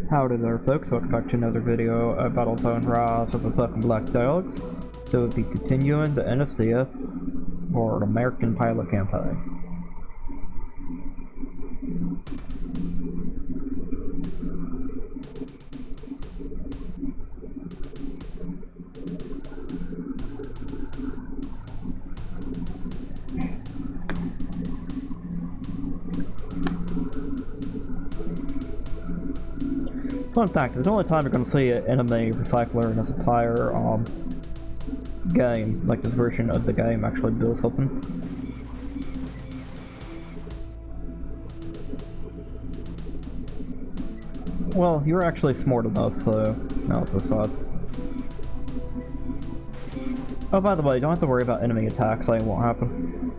Howdy there folks, welcome back to another video of Battlezone Rise of the fucking Black Dogs. So we'll be continuing the n64 or the American Pilot campaign. Fun fact, it's the only time you're going to see an enemy recycler in this entire game, like this version of the game actually does something. Well, you're actually smart enough, so no, it's a side. Oh, by the way, you don't have to worry about enemy attacks, they won't happen.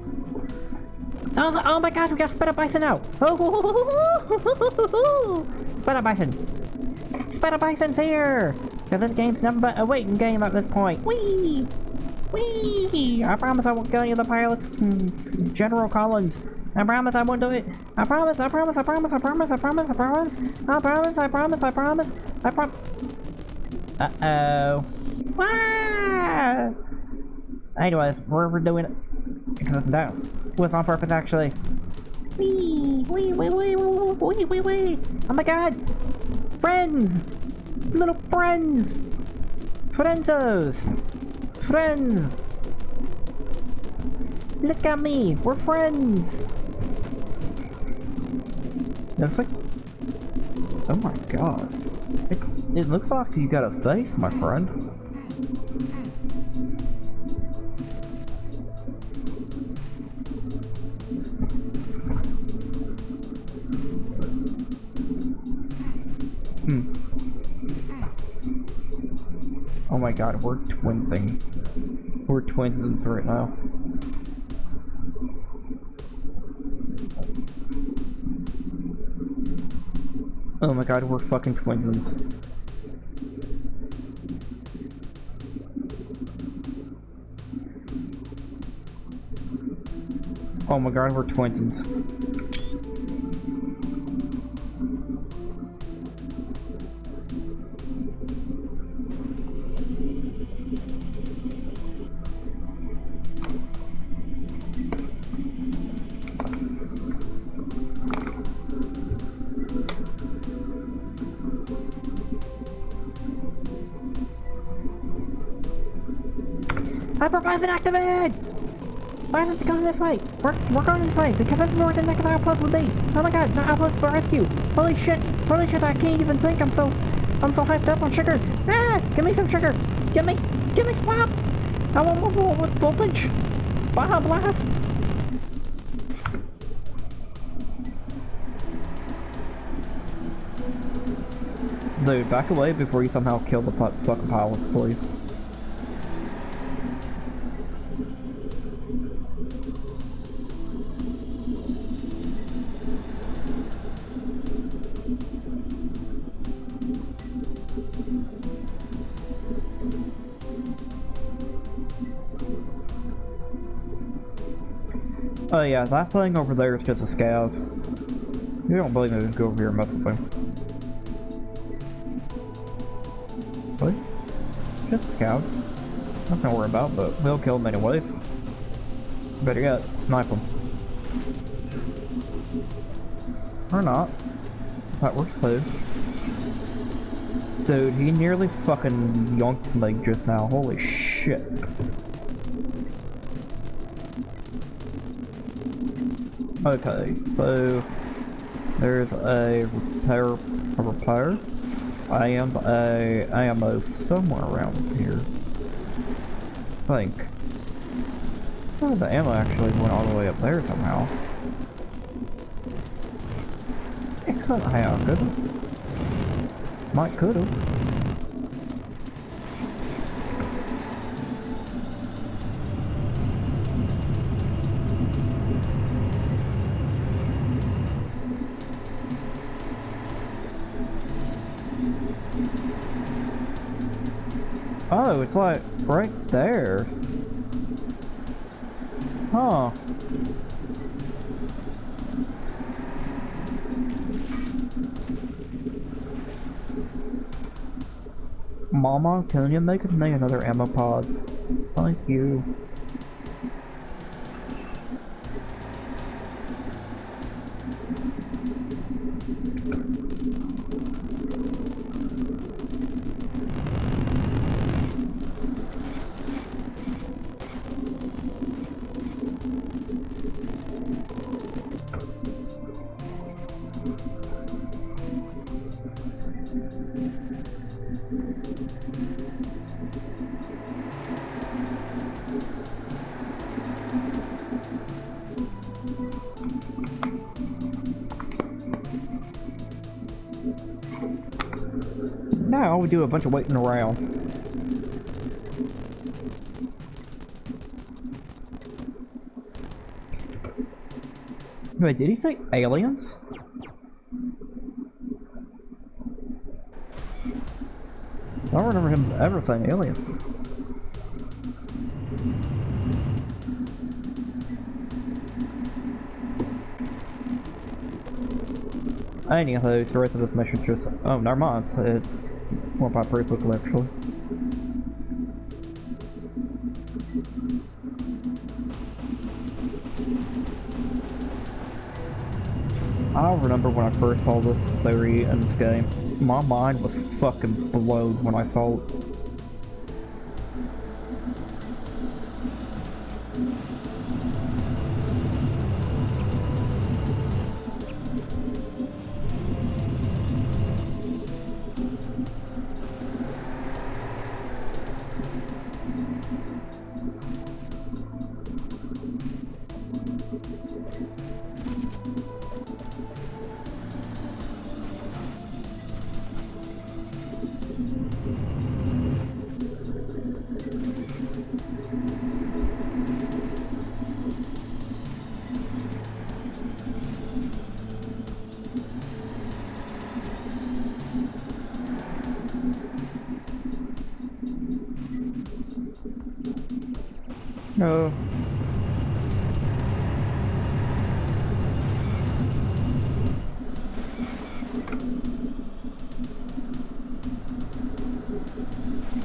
Oh my god, we got Spider Bison now! Oh, Spider Bison! Spider Bison's here! Cause this game's nothing but a waiting game at this point. Whee! Whee! I promise I won't kill you, the pilots, General Collins. I promise I won't do it. I promise, I promise, I promise, I promise, I promise, I promise. I promise, I promise, I promise, I promise. Uh-oh. Wah! Anyways, we're doing it. Because it's down. It was on purpose, actually. Wee! Wee! Wee! Wee! Wee! Wee! Wee! Oh my god! Friends! Little friends! Frienzos! Friends! Look at me! We're friends! Looks like... Oh my god. It looks like you got a face, my friend. Oh my god, we're twinsing. We're twinsing right now. Oh my god, we're fucking twinsing. Oh my god, we're twinsins. Hyper-Bison activate! Why is it going this way? We're going this way because that's more than next outpost would be. Oh my god, not outpost for rescue. Holy shit, I can't even think. I'm so hyped up on sugar. Ah, give me some sugar. Give me swap. I want more voltage. Baja blast. Dude, back away before you somehow kill the fucking pilots, please. Oh yeah, that thing over there is just a scav. You don't believe me, go over here and mess with him. What? Just a scav. Nothing to worry about, but we'll kill him anyways. Better yet, snipe him. Or not. That works too. Dude, he nearly fucking yonked me just now, holy shit. Okay, so there's a repair. I am a ammo somewhere around here. I think. Oh, the ammo actually went all the way up there somehow. It couldn't have, could it? Might could've. Oh, it's like right there. Huh. Mama, can you make me another ammo pod? Thank you. Now we do a bunch of waiting around. Wait, did he say aliens? I don't remember him ever saying aliens. Anywho, the rest of this mission just... Oh, never mind. It's went by pretty quickly, actually. I remember when I first saw this theory in this game. My mind was fucking blown when I saw it. No.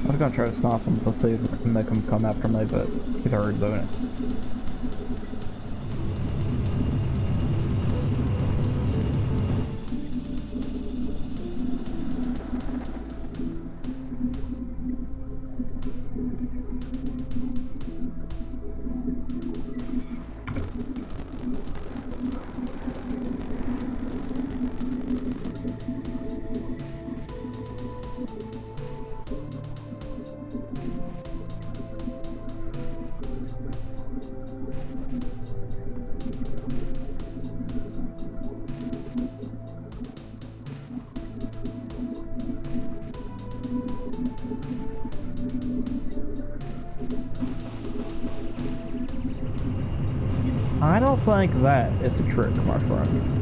I was gonna try to stop him to see if I can make him come after me, but he's already doing it. I don't think that it's a trick, my friend.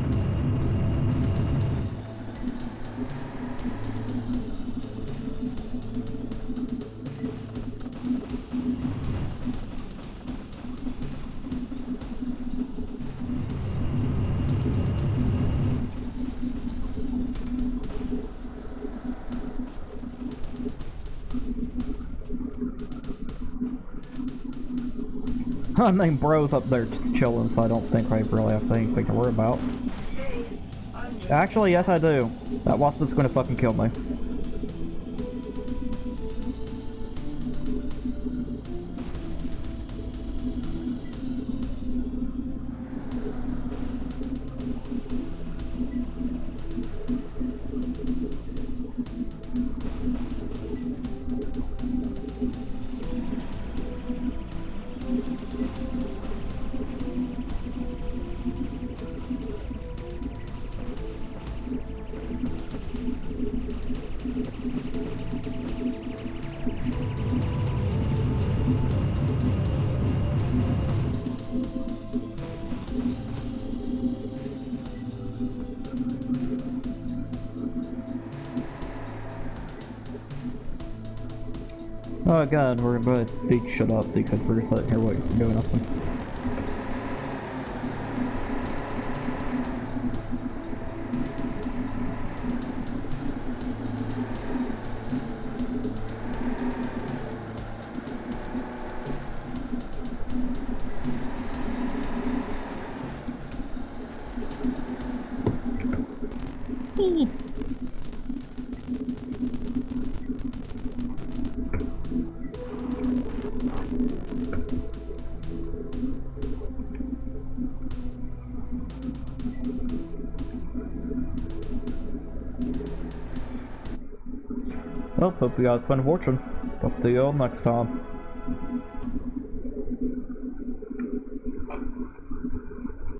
I mean, bro's up there just chilling, so I don't think I really have anything to worry about. Actually, yes I do. That wasp is gonna fucking kill me. Oh god, we're about to be shut up because we're sitting here waiting for doing nothing. Whee! Well, hope you guys find a fortune. Talk to you all next time.